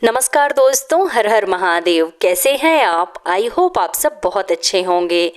नमस्कार दोस्तों, हर हर महादेव। कैसे हैं आप? आई होप आप सब बहुत अच्छे होंगे।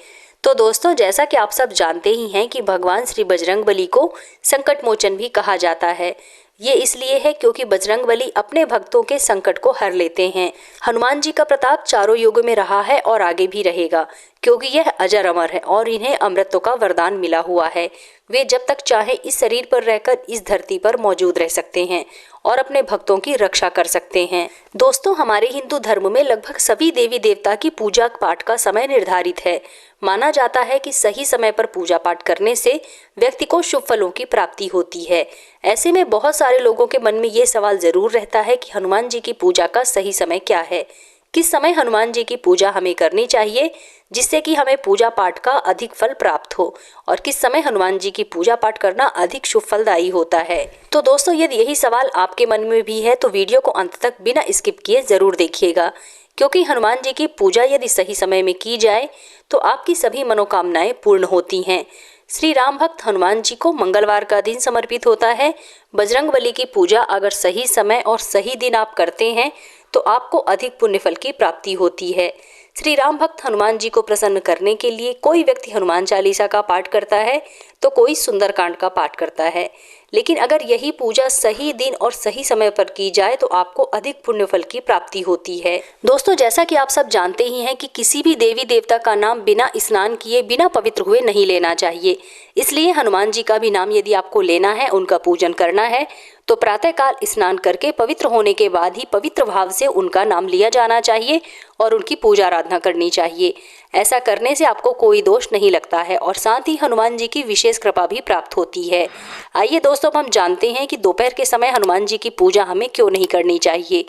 तो दोस्तों, जैसा कि आप सब जानते ही हैं कि भगवान श्री बजरंगबली को संकट मोचन भी कहा जाता है। ये इसलिए है क्योंकि बजरंगबली अपने भक्तों के संकट को हर लेते हैं। हनुमान जी का प्रताप चारों युगों में रहा है और आगे भी रहेगा, क्योंकि यह अजर अमर है और इन्हें अमृतों का वरदान मिला हुआ है। वे जब तक चाहे इस शरीर पर रहकर इस धरती पर मौजूद रह सकते हैं और अपने भक्तों की रक्षा कर सकते हैं। दोस्तों, हमारे हिंदू धर्म में लगभग सभी देवी देवता की पूजा पाठ का समय निर्धारित है। माना जाता है कि सही समय पर पूजा पाठ करने से व्यक्ति को शुभ फलों की प्राप्ति होती है। ऐसे में बहुत सारे लोगों के मन में ये सवाल जरूर रहता है कि हनुमान जी की पूजा का सही समय क्या है। किस समय हनुमान जी की पूजा हमें करनी चाहिए जिससे कि हमें पूजा पाठ का अधिक फल प्राप्त हो, और किस समय हनुमान जी की पूजा पाठ करना अधिक शुभ फलदायी होता है। तो दोस्तों, यदि यही सवाल आपके मन में भी है तो वीडियो को अंत तक बिना स्किप किए जरूर देखिएगा, क्योंकि हनुमान जी की पूजा यदि सही समय में की जाए तो आपकी सभी मनोकामनाएं पूर्ण होती हैं। श्री राम भक्त हनुमान जी को मंगलवार का दिन समर्पित होता है। बजरंगबली की पूजा अगर सही समय और सही दिन आप करते हैं तो आपको अधिक पुण्य फल की प्राप्ति होती है। श्री राम भक्त हनुमान जी को प्रसन्न करने के लिए कोई व्यक्ति हनुमान चालीसा का पाठ करता है तो कोई सुंदरकांड का पाठ करता है। लेकिन अगर यही पूजा सही दिन और सही समय पर की जाए तो आपको अधिक पुण्य फल की प्राप्ति होती है। दोस्तों, जैसा कि आप सब जानते ही हैं कि किसी भी देवी देवता का नाम बिना स्नान किए, बिना पवित्र हुए नहीं लेना चाहिए। इसलिए हनुमान जी का भी नाम यदि आपको लेना है, उनका पूजन करना है, तो प्रातःकाल स्नान करके पवित्र होने के बाद ही पवित्र भाव से उनका नाम लिया जाना चाहिए और उनकी पूजा आराधना करनी चाहिए। ऐसा करने से आपको कोई दोष नहीं लगता है और साथ ही हनुमान जी की विशेष कृपा भी प्राप्त होती है। आइए दोस्तों, हम जानते हैं कि दोपहर के समय हनुमान जी की पूजा हमें क्यों नहीं करनी चाहिए।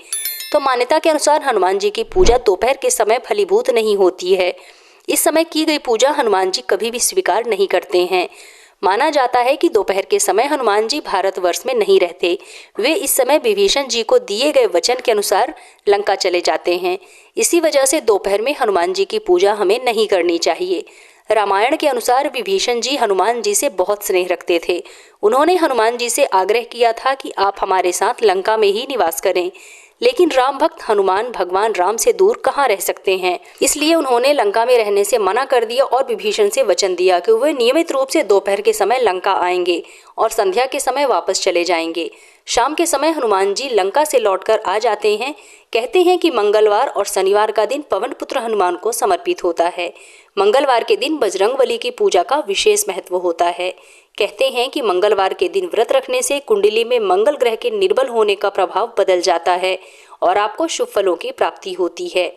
तो मान्यता के अनुसार हनुमान जी की पूजा दोपहर के समय फलीभूत नहीं होती है। इस समय की गई पूजा हनुमान जी कभी भी स्वीकार नहीं करते हैं। माना जाता है कि दोपहर के समय हनुमान जी भारतवर्ष में नहीं रहते। वे इस समय विभीषण जी को दिए गए वचन के अनुसार लंका चले जाते हैं। इसी वजह से दोपहर में हनुमान जी की पूजा हमें नहीं करनी चाहिए। रामायण के अनुसार विभीषण जी हनुमान जी से बहुत स्नेह रखते थे। उन्होंने हनुमान जी से आग्रह किया था कि आप हमारे साथ लंका में ही निवास करें, लेकिन राम भक्त हनुमान भगवान राम से दूर कहाँ रह सकते हैं। इसलिए उन्होंने लंका में रहने से मना कर दिया और विभीषण से वचन दिया कि वे नियमित रूप से दोपहर के समय लंका आएंगे और संध्या के समय वापस चले जाएंगे। शाम के समय हनुमान जी लंका से लौटकर आ जाते हैं। कहते हैं कि मंगलवार और शनिवार का दिन पवन पुत्र हनुमान को समर्पित होता है। मंगलवार के दिन बजरंगबली की पूजा का विशेष महत्व होता है। कहते हैं कि मंगलवार के दिन व्रत रखने से कुंडली में मंगल ग्रह के निर्बल होने का प्रभाव बदल जाता है और आपको शुभ फलों की प्राप्ति होती है।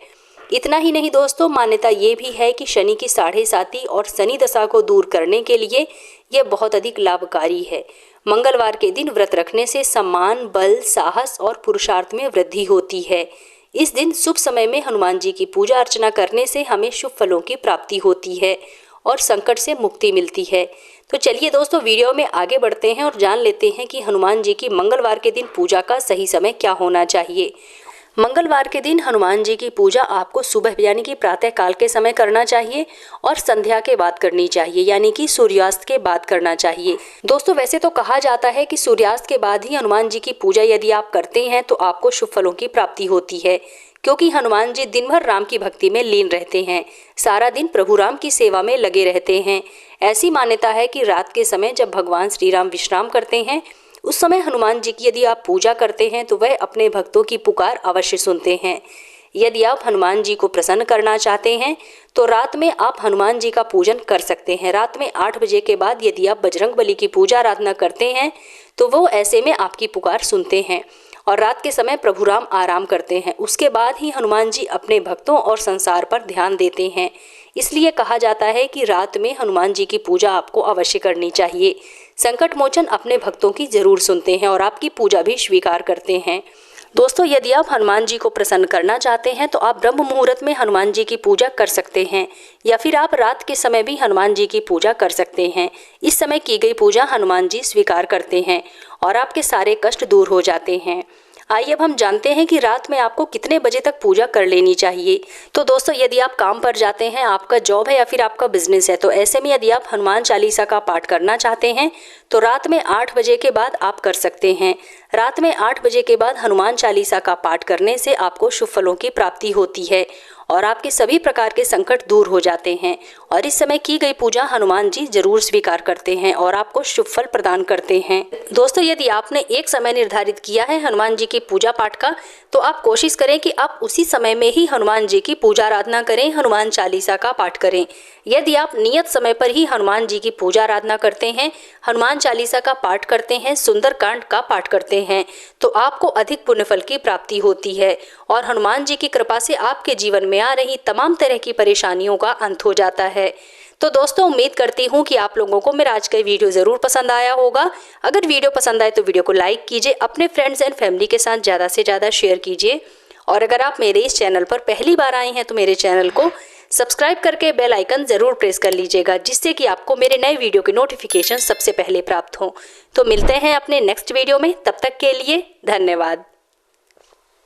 इतना ही नहीं दोस्तों, मान्यता ये भी है कि शनि की 7.5 और शनि दशा को दूर करने के लिए यह बहुत अधिक लाभकारी है। मंगलवार के दिन व्रत रखने से सम्मान, बल, साहस और पुरुषार्थ में वृद्धि होती है। इस दिन शुभ समय में हनुमान जी की पूजा अर्चना करने से हमें शुभ फलों की प्राप्ति होती है और संकट से मुक्ति मिलती है। तो चलिए दोस्तों, वीडियो में आगे बढ़ते हैं और जान लेते हैं कि हनुमान जी की मंगलवार के दिन पूजा का सही समय क्या होना चाहिए। मंगलवार के दिन हनुमान जी की पूजा आपको सुबह यानी कि प्रातः काल के समय करना चाहिए और संध्या के बाद करनी चाहिए, यानी कि सूर्यास्त के बाद करना चाहिए। दोस्तों, वैसे तो कहा जाता है कि सूर्यास्त के बाद ही हनुमान जी की पूजा यदि आप करते हैं तो आपको शुभ फलों की प्राप्ति होती है, क्योंकि हनुमान जी दिन भर राम की भक्ति में लीन रहते हैं। सारा दिन प्रभु राम की सेवा में लगे रहते हैं। ऐसी मान्यता है कि रात के समय जब भगवान श्री राम विश्राम करते हैं, उस समय हनुमान जी की यदि आप पूजा करते हैं तो वह अपने भक्तों की पुकार अवश्य सुनते हैं। यदि आप हनुमान जी को प्रसन्न करना चाहते हैं तो रात में आप हनुमान जी का पूजन कर सकते हैं। रात में 8 बजे के बाद यदि आप बजरंगबली की पूजा आराधना करते हैं तो वो ऐसे में आपकी पुकार सुनते हैं और रात के समय प्रभु राम आराम करते हैं। उसके बाद ही हनुमान जी अपने भक्तों और संसार पर ध्यान देते हैं। इसलिए कहा जाता है कि रात में हनुमान जी की पूजा आपको अवश्य करनी चाहिए। संकट मोचन अपने भक्तों की जरूर सुनते हैं और आपकी पूजा भी स्वीकार करते हैं। दोस्तों, यदि आप हनुमान जी को प्रसन्न करना चाहते हैं तो आप ब्रह्म मुहूर्त में हनुमान जी की पूजा कर सकते हैं, या फिर आप रात के समय भी हनुमान जी की पूजा कर सकते हैं। इस समय की गई पूजा हनुमान जी स्वीकार करते हैं और आपके सारे कष्ट दूर हो जाते हैं। आइए अब हम जानते हैं कि रात में आपको कितने बजे तक पूजा कर लेनी चाहिए। तो दोस्तों, यदि आप काम पर जाते हैं, आपका जॉब है या फिर आपका बिजनेस है, तो ऐसे में यदि आप हनुमान चालीसा का पाठ करना चाहते हैं तो रात में 8 बजे के बाद आप कर सकते हैं। रात में 8 बजे के बाद हनुमान चालीसा का पाठ करने से आपको शुभ फलों की प्राप्ति होती है और आपके सभी प्रकार के संकट दूर हो जाते हैं और इस समय की गई पूजा हनुमान जी जरूर स्वीकार करते हैं और आपको शुभ फल प्रदान करते हैं। दोस्तों, यदि आपने एक समय निर्धारित किया है हनुमान जी की पूजा पाठ का, तो आप कोशिश करें कि आप उसी समय में ही हनुमान जी की पूजा आराधना करें, हनुमान चालीसा का पाठ करें। यदि आप नियत समय पर ही हनुमान जी की पूजा आराधना करते हैं, हनुमान चालीसा का पाठ करते हैं, सुंदरकांड का पाठ करते हैं, तो आपको अधिक पुण्यफल की प्राप्ति होती है और हनुमान जी की कृपा से आपके जीवन में आ रही तमाम तरह की परेशानियों का अंत हो जाता है। तो दोस्तों, उम्मीद करती हूँ कि आप लोगों को मेरा आज का वीडियो ज़रूर पसंद आया होगा। अगर वीडियो पसंद आए तो वीडियो को लाइक कीजिए, अपने फ्रेंड्स एंड फैमिली के साथ ज़्यादा से ज़्यादा शेयर कीजिए और अगर आप मेरे इस चैनल पर पहली बार आए हैं तो मेरे चैनल को सब्सक्राइब करके बेल आइकन ज़रूर प्रेस कर लीजिएगा, जिससे कि आपको मेरे नए वीडियो के नोटिफिकेशन सबसे पहले प्राप्त हों। तो मिलते हैं अपने नेक्स्ट वीडियो में, तब तक के लिए धन्यवाद।